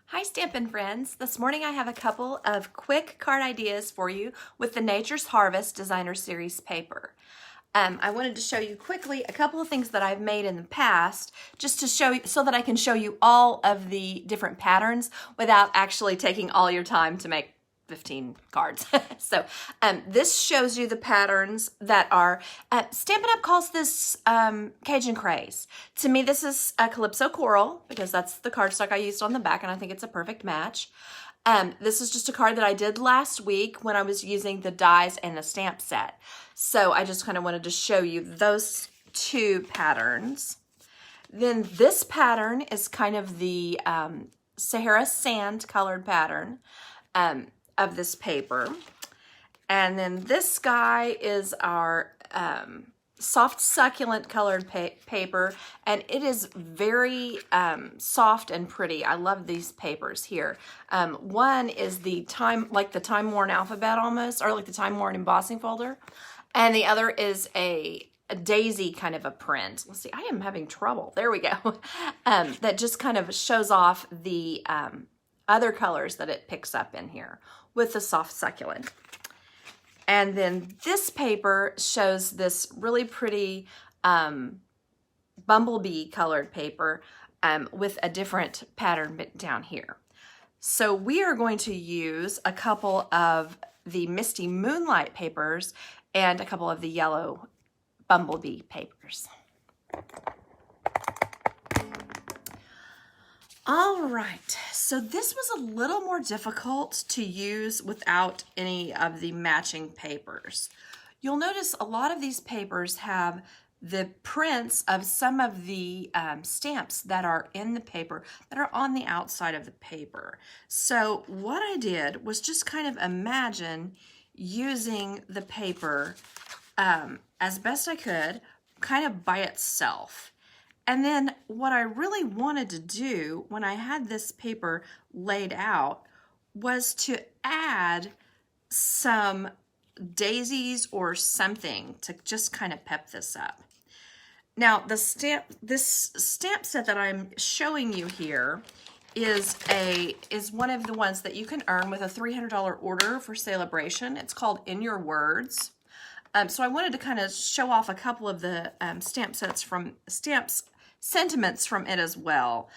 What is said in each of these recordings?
Hi Stampin' friends! This morning I have a couple of quick card ideas for you with the Nature's Harvest Designer Series paper. I wanted to show you quickly a couple of things that I've made in the past just to show you so that I can show you all of the different patterns without actually taking all your time to make 15 cards. So this shows you the patterns that are, Stampin' Up! Calls this Cajun Craze. To me this is a Calypso Coral because that's the cardstock I used on the back and I think it's a perfect match. This is just a card that I did last week when I was using the dies and the stamp set. So I just kind of wanted to show you those two patterns. Then this pattern is kind of the Sahara Sand colored pattern of this paper. And then this guy is our soft succulent colored paper, and it is very soft and pretty. I love these papers here. One is the time worn alphabet almost, or like the time worn embossing folder, and the other is a daisy kind of a print. Let's see, I am having trouble. There we go. That just kind of shows off the other colors that it picks up in here with the soft succulent. And then this paper shows this really pretty bumblebee colored paper with a different pattern down here. So we are going to use a couple of the Misty Moonlight papers and a couple of the yellow bumblebee papers. All right, so this was a little more difficult to use without any of the matching papers. You'll notice a lot of these papers have the prints of some of the stamps that are in the paper that are on the outside of the paper. So what I did was just kind of imagine using the paper as best I could, kind of by itself. And then what I really wanted to do when I had this paper laid out was to add some daisies or something to just kind of pep this up. Now this stamp set that I'm showing you here is one of the ones that you can earn with a $300 order for Celebration. It's called In Your Words. So I wanted to kind of show off a couple of the sentiments from it as well.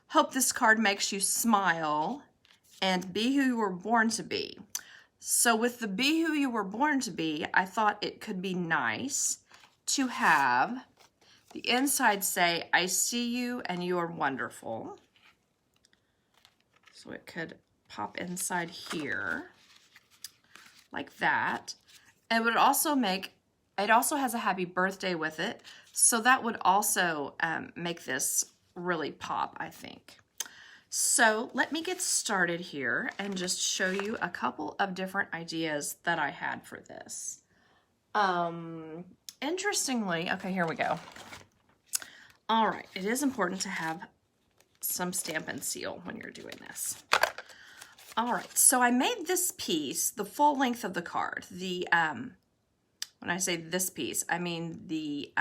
Hope this card makes you smile and be who you were born to be. So with the be who you were born to be, I thought it could be nice to have the inside say, I see you and you are wonderful. So it could pop inside here like that. And it would also it also has a happy birthday with it. So that would also make this really pop, I think. So let me get started here and just show you a couple of different ideas that I had for this. Interestingly, okay, here we go. All right, it is important to have some Stampin' Seal when you're doing this. All right, so I made this piece the full length of the card. The when I say this piece, I mean the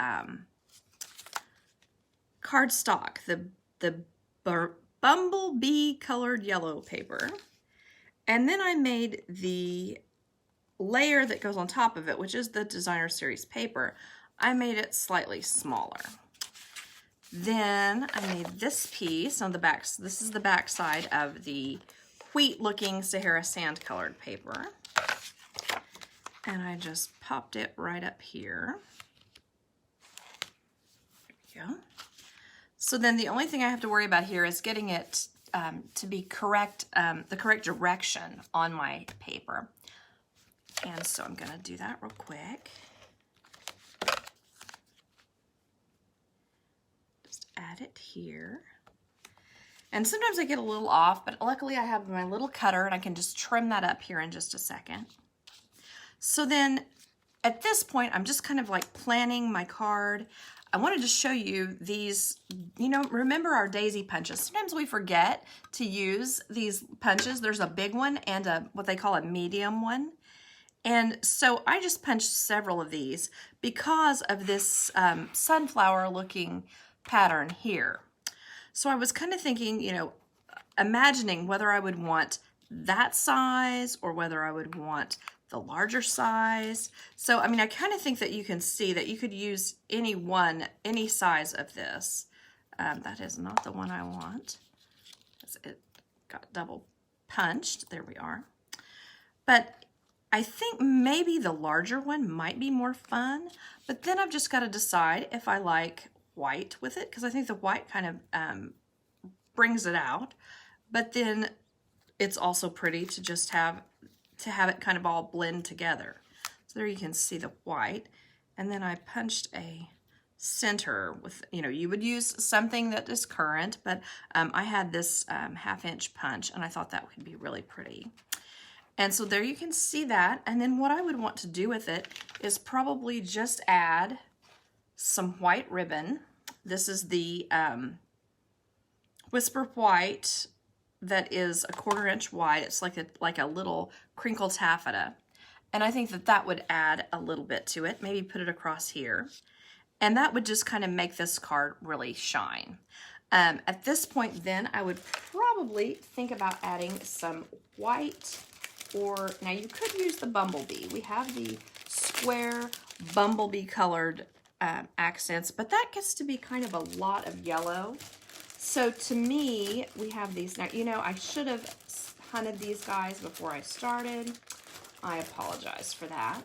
cardstock, the bumblebee colored yellow paper. And then I made the layer that goes on top of it, which is the Designer Series paper. I made it slightly smaller. Then I made this piece on the back. So this is the back side of the wheat looking Sahara Sand colored paper. And I just popped it right up here. There we go. So then the only thing I have to worry about here is getting it to be correct, the correct direction on my paper. And so I'm going to do that real quick. Just add it here. And sometimes I get a little off, but luckily I have my little cutter and I can just trim that up here in just a second. So then at this point, I'm just kind of like planning my card. I wanted to show you these, remember our daisy punches. Sometimes we forget to use these punches. There's a big one and what they call a medium one. And so I just punched several of these because of this sunflower looking pattern here. So I was kind of thinking, imagining whether I would want that size or whether I would want the larger size. So, I mean, I kind of think that you can see that you could use any size of this. That is not the one I want. It got double punched. There we are. But I think maybe the larger one might be more fun, but then I've just got to decide if I like white with it, because I think the white kind of brings it out, but then it's also pretty to just have it kind of all blend together. So there you can see the white, and then I punched a center with, you would use something that is current, but I had this 1/2 inch punch, and I thought that would be really pretty. And so there you can see that. And then what I would want to do with it is probably just add some white ribbon. This is the Whisper White that is a 1/4 inch wide. It's like a little crinkled taffeta. And I think that that would add a little bit to it. Maybe put it across here. And that would just kind of make this card really shine. At this point then, I would probably think about adding some white, or now you could use the bumblebee. We have the square bumblebee colored accents, but that gets to be kind of a lot of yellow. So to me, we have these now. I should have hunted these guys before I started. I apologize for that.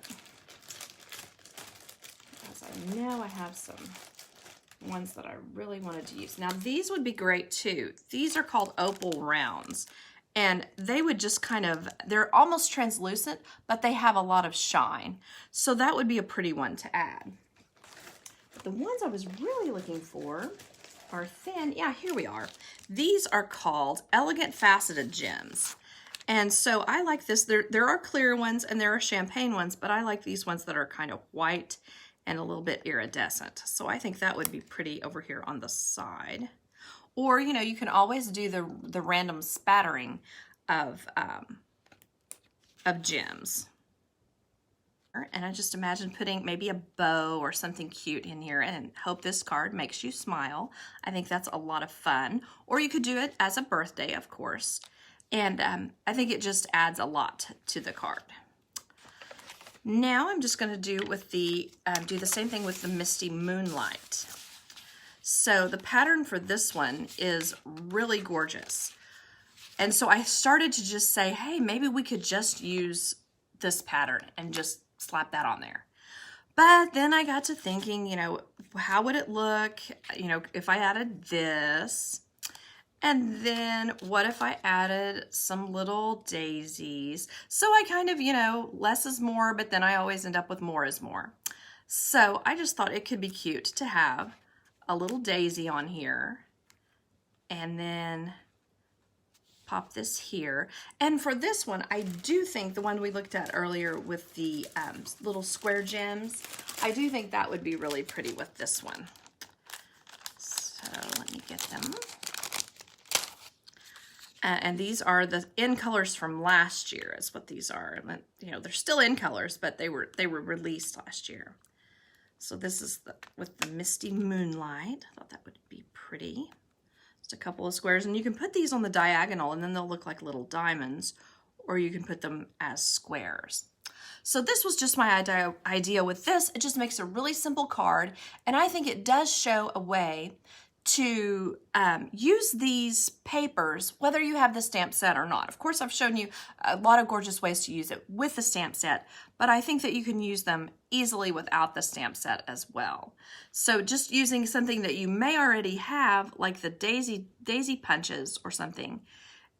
I know I have some ones that I really wanted to use. Now these would be great too. These are called opal rounds, and they would just they're almost translucent, but they have a lot of shine. So that would be a pretty one to add. But the ones I was really looking for are thin. Yeah, here we are. These are called Elegant Faceted Gems. And so I like this. There are clear ones and there are champagne ones, but I like these ones that are kind of white and a little bit iridescent. So I think that would be pretty over here on the side. Or, you can always do the random spattering of gems. And I just imagine putting maybe a bow or something cute in here and hope this card makes you smile. I think that's a lot of fun. Or you could do it as a birthday, of course. And I think it just adds a lot to the card. Now I'm just going to do the same thing with the Misty Moonlight. So the pattern for this one is really gorgeous. And so I started to just say, hey, maybe we could just use this pattern and just slap that on there. But then I got to thinking, how would it look, if I added this? And then what if I added some little daisies? So I kind of, less is more, but then I always end up with more is more. So I just thought it could be cute to have a little daisy on here. And then pop this here. And for this one, I do think the one we looked at earlier with the little square gems, I do think that would be really pretty with this one. So let me get them. And these are the in colors from last year is what these are. They're still in colors, but they were released last year. So this is with the Misty Moonlight. I thought that would be pretty. Just a couple of squares, and you can put these on the diagonal and then they'll look like little diamonds, or you can put them as squares. So this was just my idea with this. It just makes a really simple card, and I think it does show a way to use these papers, whether you have the stamp set or not. Of course, I've shown you a lot of gorgeous ways to use it with the stamp set, but I think that you can use them easily without the stamp set as well. So just using something that you may already have, like the daisy punches or something,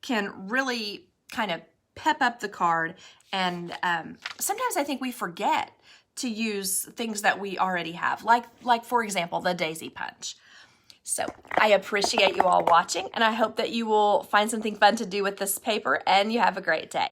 can really kind of pep up the card. And sometimes I think we forget to use things that we already have, like for example, the daisy punch. So I appreciate you all watching, and I hope that you will find something fun to do with this paper, and you have a great day.